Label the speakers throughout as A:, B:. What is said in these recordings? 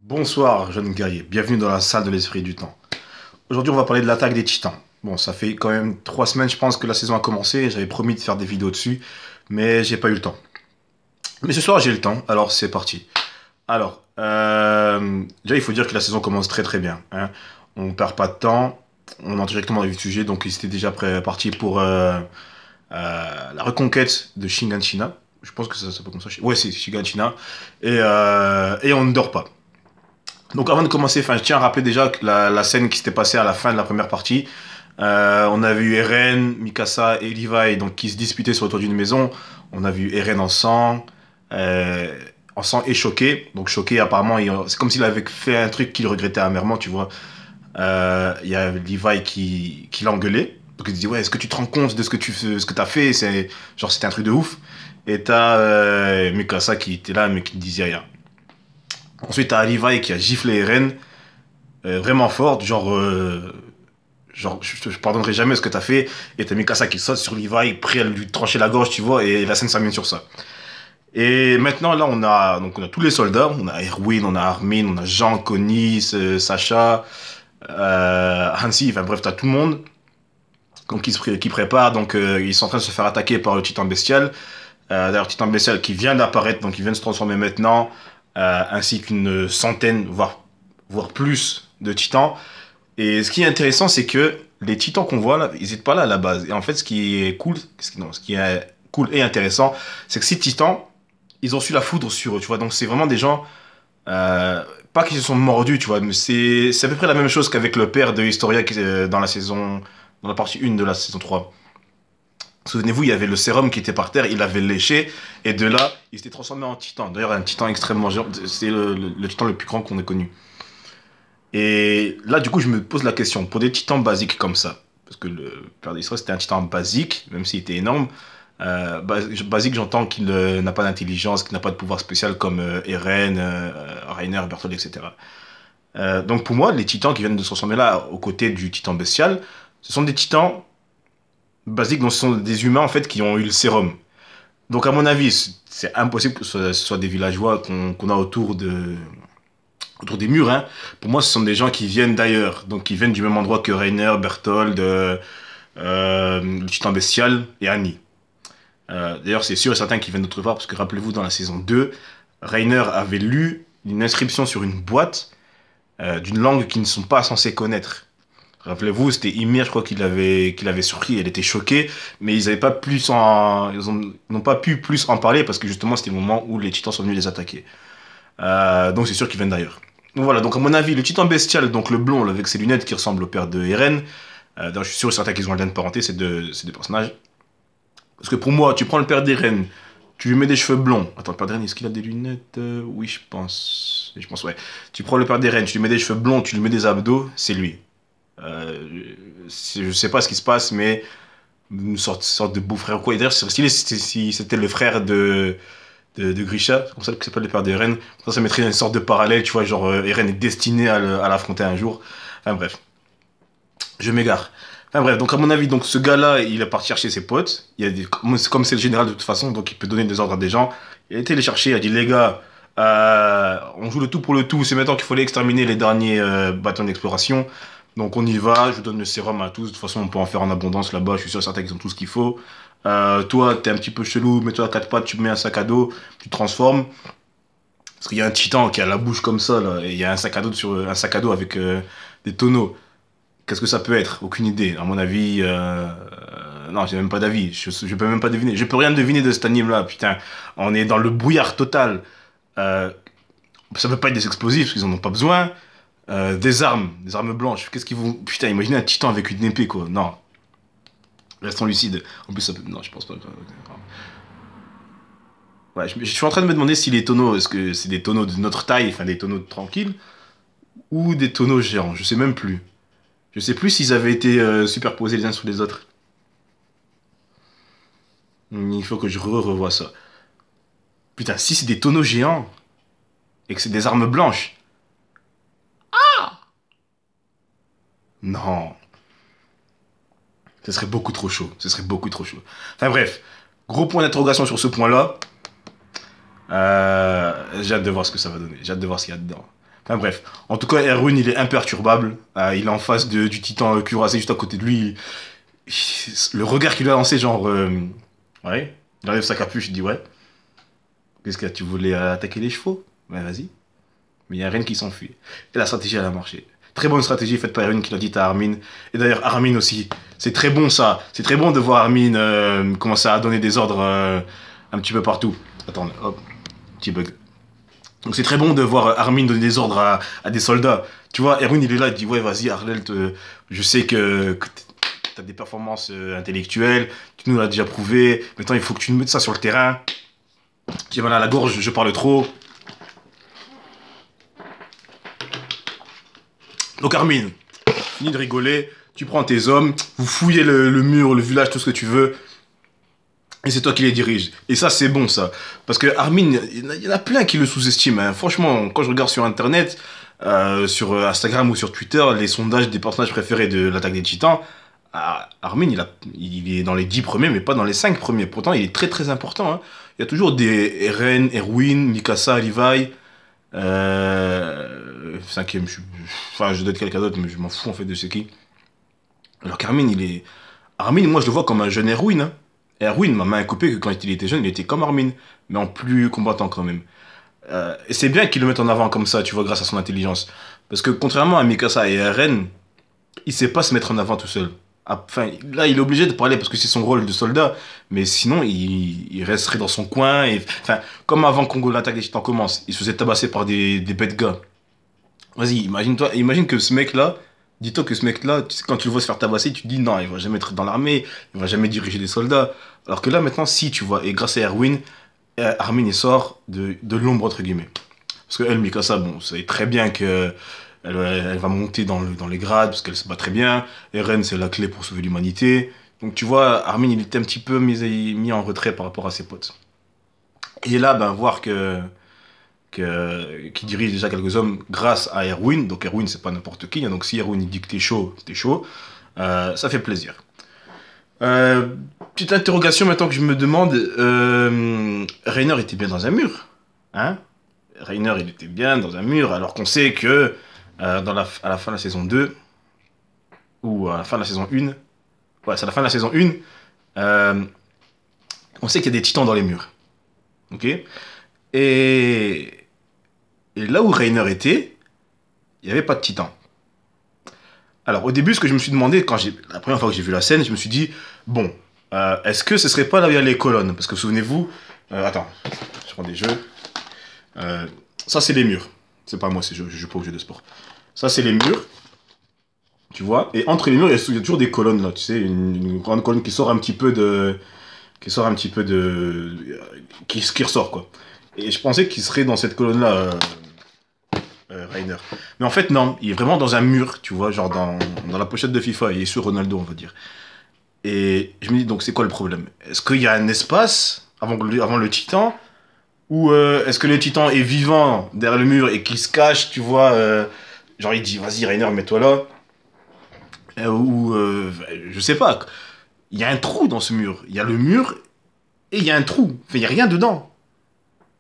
A: Bonsoir, jeune guerrier. Bienvenue dans la salle de l'esprit du temps. Aujourd'hui, on va parler de l'attaque des Titans. Bon, ça fait quand même 3 semaines, je pense, que la saison a commencé. J'avais promis de faire des vidéos dessus, mais j'ai pas eu le temps. Mais ce soir, j'ai le temps, alors c'est parti. Alors, déjà, il faut dire que la saison commence très très bien, hein. On perd pas de temps, on entre directement dans le sujet, donc ils étaient déjà partis pour la reconquête de Shiganshina. Je pense que ça s'appelle comme ça. Ouais, c'est Shiganshina. Et on ne dort pas. Donc avant de commencer, enfin, je tiens à rappeler déjà que la scène qui s'était passée à la fin de la première partie. On a vu Eren, Mikasa et Levi donc, qui se disputaient sur le toit d'une maison. On a vu Eren euh, en sang et choqué. Donc choqué, apparemment, c'est comme s'il avait fait un truc qu'il regrettait amèrement, tu vois. Il y a Levi qui l'a engueulé. Donc il dit, ouais, est-ce que tu te rends compte de ce que t'as fait? Genre, c'était un truc de ouf. Et t'as Mikasa qui était là, mais qui ne disait rien. Ensuite, t'as Levi qui a giflé Eren vraiment fort, genre je pardonnerai jamais ce que t'as fait. Et t'as Mikasa qui saute sur Levi, prêt à lui trancher la gorge, tu vois, et la scène s'amène sur ça. Et maintenant, là, on a tous les soldats. On a Erwin, on a Armin, on a Jean, Connie, Sacha, Hansi, enfin bref, t'as tout le monde donc, qui prépare. Donc, ils sont en train de se faire attaquer par le Titan Bestial. D'ailleurs, Titan Bestial qui vient d'apparaître, donc il vient de se transformer maintenant, ainsi qu'une centaine, voire plus de Titans. Et ce qui est intéressant, c'est que les Titans qu'on voit là, ils n'étaient pas là à la base. Et en fait, ce qui est cool, ce qui est cool et intéressant, c'est que ces Titans, ils ont su la foudre sur eux, tu vois. Donc c'est vraiment des gens, euh, pas qui se sont mordus, tu vois, mais c'est à peu près la même chose qu'avec le père de Historia dans la partie 1 de la saison 3. Souvenez-vous, il y avait le sérum qui était par terre, il l'avait léché, et de là, il s'était transformé en titan. D'ailleurs, un titan extrêmement géant, c'est le titan le plus grand qu'on ait connu. Et là, du coup, je me pose la question, pour des titans basiques comme ça, parce que le père d'Israël, c'était un titan basique, même s'il était énorme, basique, j'entends qu'il n'a pas d'intelligence, qu'il n'a pas de pouvoir spécial comme Eren, Reiner, Bertholdt, etc. Donc pour moi, les titans qui viennent de se transformer là, aux côtés du titan bestial, ce sont des titans basiques, donc ce sont des humains en fait qui ont eu le sérum. Donc à mon avis, c'est impossible que ce soit des villageois qu'on a autour des murs, hein. Pour moi, ce sont des gens qui viennent d'ailleurs, donc qui viennent du même endroit que Reiner, Berthold, le Titan Bestial et Annie. D'ailleurs, c'est sûr et certain qu'ils viennent d'autre part, parce que rappelez-vous, dans la saison 2, Reiner avait lu une inscription sur une boîte d'une langue qu'ils ne sont pas censés connaître. Rappelez-vous, c'était Ymir, je crois qu'il avait surpris, elle était choquée, mais ils n'avaient pas plus n'ont pas pu plus en parler parce que justement c'était le moment où les titans sont venus les attaquer. Donc c'est sûr qu'ils viennent d'ailleurs. Donc voilà, donc à mon avis, le titan bestial, donc le blond avec ses lunettes qui ressemble au père de Eren, donc je suis sûr et certain qu'ils ont un lien de parenté, ces deux personnages. Parce que pour moi, tu prends le père d'Eren, tu lui mets des cheveux blonds. Attends, le père d'Eren, est-ce qu'il a des lunettes? Oui, je pense. Je pense, ouais. Tu prends le père d'Eren, tu lui mets des cheveux blonds, tu lui mets des abdos, c'est lui. Euh, je sais pas ce qui se passe, mais une sorte de beau-frère ou quoi. Et d'ailleurs, c'est stylé si c'était le frère de Grisha, c'est comme ça qu'il s'appelle le père d'Eren. Ça mettrait une sorte de parallèle, tu vois, genre Eren est destiné à l'affronter un jour. Enfin bref, je m'égare. Enfin bref, donc à mon avis, donc ce gars-là, il est parti chercher ses potes. Comme c'est le général de toute façon, donc il peut donner des ordres à des gens. Il a été les chercher, il a dit les gars, on joue le tout pour le tout. C'est maintenant qu'il faut aller exterminer les derniers bâtons d'exploration. Donc on y va, je donne le sérum à tous. De toute façon, on peut en faire en abondance là-bas. Je suis sûr et certain qu'ils ont tout ce qu'il faut. Toi, t'es un petit peu chelou, mets-toi à quatre pattes, tu mets un sac à dos, tu te transformes. Parce qu'il y a un titan qui a la bouche comme ça, là, et il y a un sac à dos avec des tonneaux. Qu'est-ce que ça peut être? Aucune idée. À mon avis, non, j'ai même pas d'avis. Je peux même pas deviner. Je peux rien deviner de cet anime-là. Putain, on est dans le brouillard total. Euh, Ça peut pas être des explosifs parce qu'ils en ont pas besoin. Des armes blanches. Qu'est-ce qu'ils vont. Putain, imaginez un titan avec une épée, quoi. Non, restons lucides. En plus, non, je pense pas. Ouais, je suis en train de me demander si les tonneaux, est-ce que c'est des tonneaux de notre taille, enfin des tonneaux tranquilles, ou des tonneaux géants. Je sais même plus. Je sais plus s'ils avaient été superposés les uns sur les autres. Il faut que je revoie ça. Putain, si c'est des tonneaux géants et que c'est des armes blanches. Non, ce serait beaucoup trop chaud. Ce serait beaucoup trop chaud. Enfin bref, gros point d'interrogation sur ce point-là. J'ai hâte de voir ce que ça va donner. J'ai hâte de voir ce qu'il y a dedans. Enfin bref. En tout cas, Erwin, il est imperturbable. Il est en face du titan cuirassé juste à côté de lui. Le regard qu'il lui a lancé, genre... ouais. Il enlève sa capuche, il dit ouais. Qu'est-ce que tu voulais attaquer les chevaux? Ouais, vas-y. Mais il n'y a rien qui s'enfuit. Et la stratégie, elle a marché. Très bonne stratégie faite par Erwin qui l'a dit à Armin. Et d'ailleurs, Armin aussi. C'est très bon ça. C'est très bon de voir Armin commencer à donner des ordres un petit peu partout. Attends, hop. Petit bug. Donc c'est très bon de voir Armin donner des ordres à des soldats. Tu vois, Erwin, il est là, il dit ouais, vas-y, Arlelt, je sais que tu as des performances intellectuelles. Tu nous l'as déjà prouvé. Maintenant, il faut que tu nous mettes ça sur le terrain. J'ai mal à la gorge, je parle trop. Donc Armin, fini de rigoler, tu prends tes hommes, vous fouillez le mur, le village, tout ce que tu veux, et c'est toi qui les dirige. Et ça, c'est bon, ça. Parce que Armin, il y en a plein qui le sous-estiment. Hein. Franchement, quand je regarde sur Internet, sur Instagram ou sur Twitter, les sondages des personnages préférés de l'attaque des Titans, Armin, il est dans les 10 premiers, mais pas dans les 5 premiers. Pourtant, il est très très important. Hein. Il y a toujours des Eren, Erwin, Mikasa, Levi... cinquième, enfin, je dois être quelqu'un d'autre, mais je m'en fous en fait de c'est qui. Alors qu'Armin, Armin, moi je le vois comme un jeune Erwin. Hein. Et Erwin m'a main coupé que quand il était jeune, il était comme Armin, mais en plus combattant quand même. Et c'est bien qu'il le mette en avant comme ça, tu vois, grâce à son intelligence. Parce que contrairement à Mikasa et Eren, il sait pas se mettre en avant tout seul. Enfin, là, il est obligé de parler parce que c'est son rôle de soldat, mais sinon, il resterait dans son coin. Et, enfin, comme avant qu'on l'attaque des Titans commence, il se faisait tabasser par des bêtes gars. Vas-y, imagine que ce mec-là, dis-toi que ce mec-là, quand tu le vois se faire tabasser, tu te dis non, il va jamais être dans l'armée, il va jamais diriger des soldats. Alors que là, maintenant, si, tu vois, et grâce à Erwin, Armin, il sort de l'ombre, entre guillemets. Parce que elle, Mikasa, bon, c'est très bien que elle va monter dans les grades parce qu'elle se bat très bien. Eren, c'est la clé pour sauver l'humanité. Donc tu vois, Armin, il était un petit peu mis en retrait par rapport à ses potes. Et là, ben, voir qu'il dirige déjà quelques hommes grâce à Erwin. Donc Erwin, c'est pas n'importe qui. Hein. Donc si Erwin il dit que t'es chaud, t'es chaud. Ça fait plaisir. Petite interrogation maintenant que je me demande. Reiner était bien dans un mur. Hein? Reiner, il était bien dans un mur, alors qu'on sait que à la fin de la saison 2, ou à la fin de la saison 1, ouais, c'est à la fin de la saison 1, on sait qu'il y a des titans dans les murs. Ok? Et là où Reiner était, il n'y avait pas de titans. Alors au début, ce que je me suis demandé, la première fois que j'ai vu la scène, je me suis dit, bon, est-ce que ce serait pas là où il y a les colonnes? Parce que souvenez-vous, attends, je prends des jeux. Ça, c'est les murs. C'est pas moi, je joue pas au jeu de sport. Ça, c'est les murs. Tu vois. Et entre les murs, il y a toujours des colonnes, là. Tu sais, une grande colonne qui sort un petit peu de... Qui ressort, quoi. Et je pensais qu'il serait dans cette colonne-là, Reiner. Mais en fait, non. Il est vraiment dans un mur, tu vois. Genre dans la pochette de FIFA. Il est sur Ronaldo, on va dire. Et je me dis, donc, c'est quoi le problème? Est-ce qu'il y a un espace avant le titan? Ou est-ce que le titan est vivant derrière le mur et qu'il se cache, tu vois, genre il dit, vas-y Reiner, mets-toi là. Je sais pas. Il y a un trou dans ce mur. Il y a le mur et il y a un trou. Enfin, il n'y a rien dedans.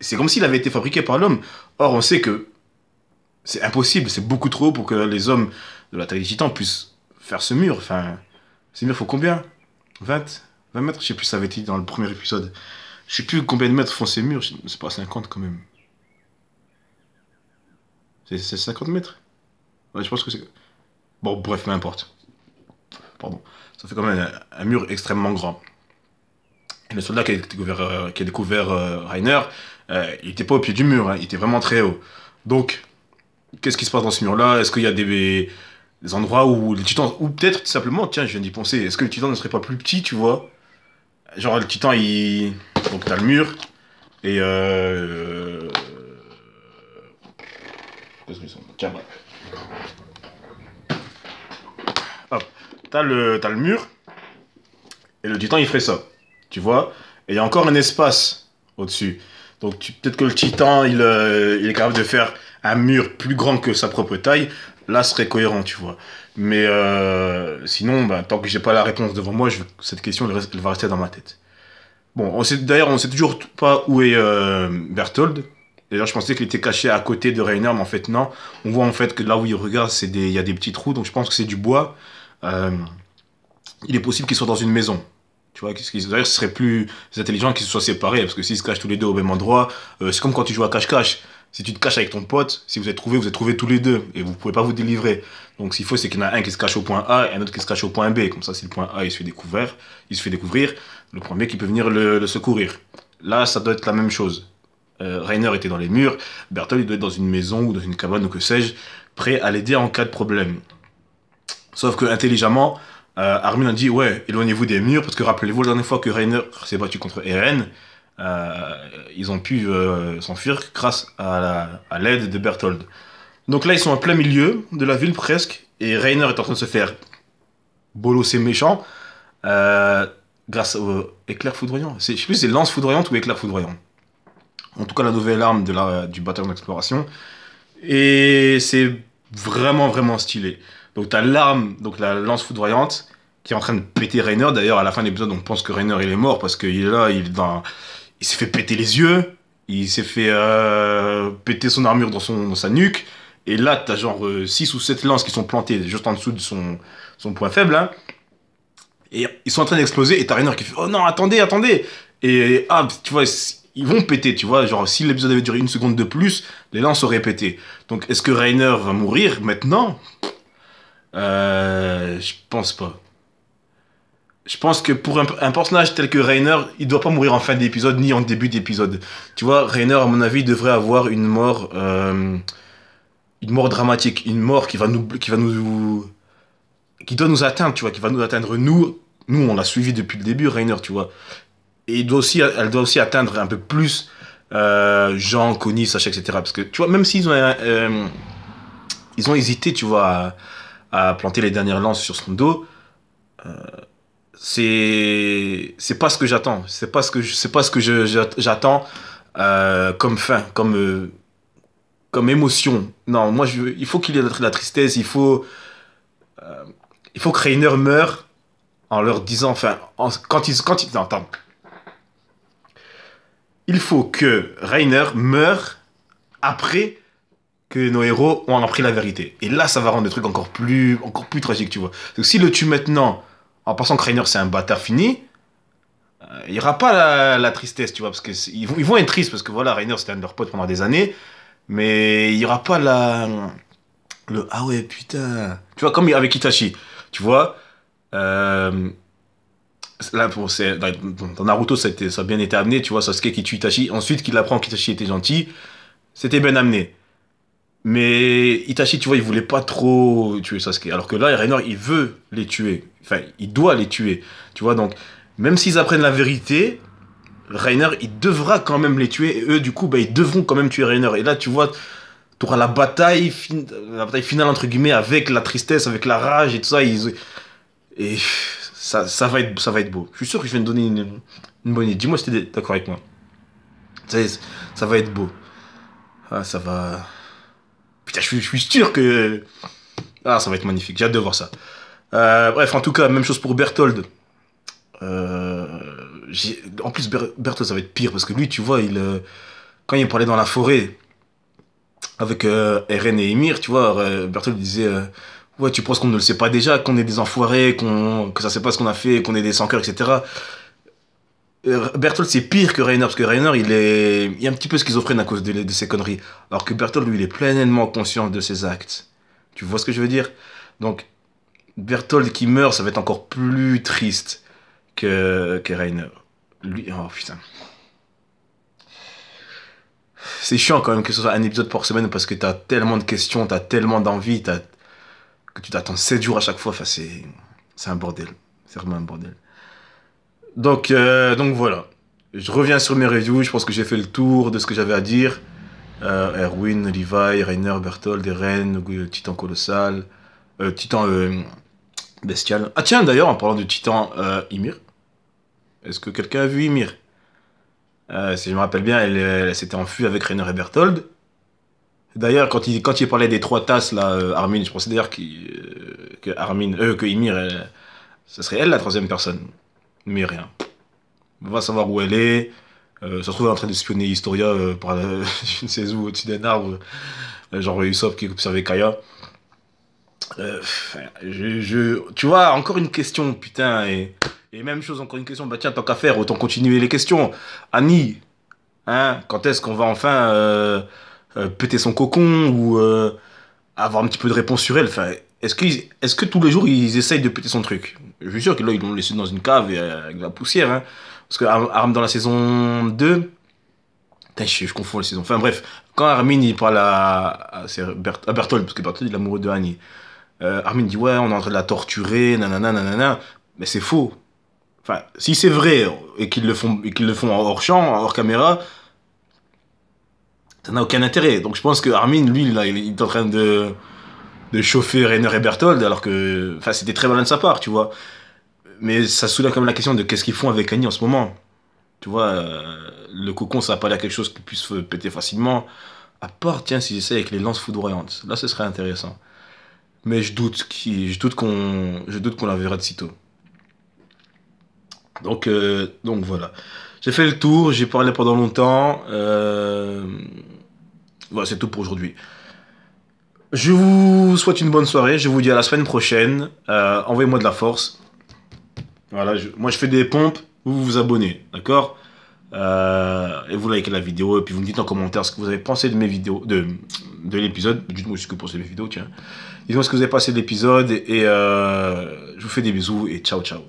A: C'est comme s'il avait été fabriqué par l'homme. Or, on sait que c'est impossible, c'est beaucoup trop haut pour que les hommes de l'attaque des titans puissent faire ce mur. Enfin, ce mur, faut combien? 20 mètres? Je sais plus, ça avait été dans le premier épisode. Je sais plus combien de mètres font ces murs, c'est pas 50 quand même. C'est 50 mètres? Ouais, je pense que c'est... Bon, bref, peu importe. Pardon. Ça fait quand même un mur extrêmement grand. Et le soldat qui a découvert Reiner, il était pas au pied du mur, hein, il était vraiment très haut. Donc, qu'est-ce qui se passe dans ce mur-là? Est-ce qu'il y a des endroits où les titans... Ou peut-être, tout simplement, tiens, je viens d'y penser, est-ce que le titan ne serait pas plus petit, tu vois? Genre, le titan, il... Donc, t'as le mur, et tiens, hop. T'as le mur, et le titan, il ferait ça, tu vois? Et il y a encore un espace au-dessus. Donc, peut-être que le titan, il est capable de faire un mur plus grand que sa propre taille. Là, ce serait cohérent, tu vois. Mais sinon, bah, tant que j'ai pas la réponse devant moi, cette question, elle va rester dans ma tête. Bon, d'ailleurs, on sait toujours pas où est Berthold. D'ailleurs, je pensais qu'il était caché à côté de Reiner, mais en fait, non. On voit en fait que là où il regarde, il y a des petits trous, donc je pense que c'est du bois. Euh, il est possible qu'ils soient dans une maison. Tu vois, d'ailleurs, ce serait plus intelligent qu'ils se soient séparés, parce que s'ils se cachent tous les deux au même endroit, c'est comme quand tu joues à cache-cache. Si tu te caches avec ton pote, si vous êtes trouvés tous les deux, et vous pouvez pas vous délivrer. Donc, s'il faut, c'est qu'il y en a un qui se cache au point A et un autre qui se cache au point B. Comme ça, si le point A il se fait découvrir, le premier qui peut venir le secourir. Là, ça doit être la même chose. Rainer était dans les murs, Berthold il doit être dans une maison ou dans une cabane ou que sais-je, prêt à l'aider en cas de problème. Sauf que intelligemment, Armin a dit ouais, éloignez-vous des murs parce que rappelez-vous la dernière fois que Rainer s'est battu contre Eren, ils ont pu s'enfuir grâce à l'aide de Berthold. Donc là ils sont en plein milieu de la ville presque et Rainer est en train de se faire bolosser méchant grâce au éclair foudroyant. Je sais plus si c'est lance foudroyante ou éclair foudroyant. En tout cas la nouvelle arme du bataillon d'exploration. Et c'est vraiment vraiment stylé. Donc t'as l'arme, donc la lance foudroyante, qui est en train de péter Rainer. D'ailleurs à la fin de l'épisode on pense que Rainer il est mort parce qu'il est là, il s'est fait péter les yeux, il s'est fait péter son armure dans sa nuque. Et là t'as genre 6 ou 7 lances qui sont plantées juste en dessous de son point faible. Hein. Et ils sont en train d'exploser et t'as Rainer qui fait oh non attendez. Et tu vois ils vont péter, tu vois, genre si l'épisode avait duré une seconde de plus, les lances auraient pété. Donc est-ce que Rainer va mourir maintenant? Je pense pas. Je pense que pour un personnage tel que Rainer, il doit pas mourir en fin d'épisode ni en début d'épisode. Tu vois, Rainer à mon avis devrait avoir une mort dramatique, une mort qui doit nous atteindre, tu vois, qui va nous atteindre nous on l'a suivi depuis le début Rainer, tu vois. Et elle doit aussi atteindre un peu plus Jean, Connie, Sacha, etc. Parce que, tu vois, même s'ils ils ont hésité, tu vois, à planter les dernières lances sur son dos, c'est pas ce que j'attends. C'est pas ce que j'attends comme fin, comme émotion. Non, moi, il faut qu'il y ait de la tristesse, il faut que Rainer meure en leur disant, enfin, non, attends. Il faut que Rainer meure après que nos héros ont appris la vérité. Et là, ça va rendre le truc encore plus tragique, tu vois. Donc, s'il le tue maintenant, en pensant que Rainer c'est un bâtard fini, il n'y aura pas la tristesse, tu vois, parce que ils vont être tristes, parce que voilà, Rainer c'était un de leurs potes pendant des années, mais il n'y aura pas le ah ouais, putain. Tu vois, comme avec Itachi, tu vois, là, dans Naruto, ça a bien été amené, tu vois, Sasuke qui tue Itachi, ensuite qu'il apprend qu'Itachi était gentil, c'était bien amené. Mais Itachi, tu vois, il voulait pas trop tuer Sasuke. Alors que là, Rainer, il veut les tuer. Enfin, il doit les tuer. Tu vois, donc, même s'ils apprennent la vérité, Rainer, il devra quand même les tuer. Et eux, du coup, bah, ils devront quand même tuer Rainer. Et là, tu vois, tu auras la bataille finale, entre guillemets, avec la tristesse, avec la rage et tout ça. Et ça va être beau. Je suis sûr que je vais me donner une bonne idée. Dis-moi si t'es d'accord avec moi. Ça va être beau. Ah, ça va... Putain, je suis sûr que... Ah, ça va être magnifique. J'ai hâte de voir ça. Bref, en tout cas, même chose pour Berthold. En plus, Berthold, ça va être pire. Parce que lui, tu vois, quand il parlait dans la forêt avec Eren et Ymir, tu vois, Berthold disait... ouais, tu penses qu'on ne le sait pas déjà, qu'on est des enfoirés, que ça sait pas ce qu'on a fait, qu'on est des sans-cœur, etc. Berthold, c'est pire que Rainer, parce que Rainer, il est un petit peu schizophrène à cause de ses conneries. Alors que Berthold, lui, il est pleinement conscient de ses actes. Tu vois ce que je veux dire? Donc, Berthold qui meurt, ça va être encore plus triste que Rainer. Lui, oh putain. C'est chiant quand même que ce soit un épisode par semaine parce que t'as tellement de questions, t'as tellement d'envie, que tu t'attends 7 jours à chaque fois. Enfin, c'est un bordel. C'est vraiment un bordel. Donc voilà. Je reviens sur mes reviews. Je pense que j'ai fait le tour de ce que j'avais à dire. Erwin, Levi, Rainer, Berthold, Eren, Titan Colossal, Titan Bestial. Ah tiens, d'ailleurs, en parlant de Titan Ymir, est-ce que quelqu'un a vu Ymir? Si je me rappelle bien, elle s'était enfuie avec Rainer et Berthold. D'ailleurs, quand il parlait des 3 tasses, là, Armin, je pensais d'ailleurs que Ymir, ce serait elle la 3e personne. Mais rien. On va savoir où elle est. Ça se trouve en train de spionner Historia par je ne sais où, au-dessus d'un arbre. Genre Usopp qui observait Kaya. Tu vois, encore une question, putain. Et même chose, encore une question. Bah tiens, tant qu'à faire, autant continuer les questions. Annie, hein, quand est-ce qu'on va enfin péter son cocon ou avoir un petit peu de réponse sur elle? Enfin, est-ce que tous les jours ils essayent de péter son truc? Je suis sûr que là ils l'ont laissé dans une cave et, avec de la poussière, hein. Parce que Arm dans la saison 2, putain, je confonds les saisons. Enfin bref, quand Armin il parle à Berthold, parce que Berthold il est amoureux de Annie. Armin dit ouais, on est en train de la torturer, nanana, nanana. Mais c'est faux. Enfin, si c'est vrai et qu'ils le font hors champ, hors caméra, ça n'a aucun intérêt. Donc je pense que Armin, lui, là, il est en train de chauffer Rainer et Berthold, alors que, enfin, c'était très malin de sa part, tu vois. Mais ça soulève quand même la question de qu'est-ce qu'ils font avec Annie en ce moment. Tu vois, le cocon, ça n'a pas l'air quelque chose qui puisse se péter facilement. À part, tiens, s'ils essaient avec les lances foudroyantes. Là, ce serait intéressant. Mais je doute qu'on la verra de sitôt. Donc voilà. J'ai fait le tour, j'ai parlé pendant longtemps. Voilà, c'est tout pour aujourd'hui. Je vous souhaite une bonne soirée. Je vous dis à la semaine prochaine. Envoyez-moi de la force. Voilà, moi je fais des pompes. Vous vous abonnez, d'accord? Et vous likez la vidéo. Et puis vous me dites en commentaire ce que vous avez pensé de mes vidéos, de l'épisode. Dites-moi aussi ce que vous pensez de mes vidéos, tiens. Dites-moi ce que vous avez pensé de l'épisode. Et je vous fais des bisous et ciao, ciao.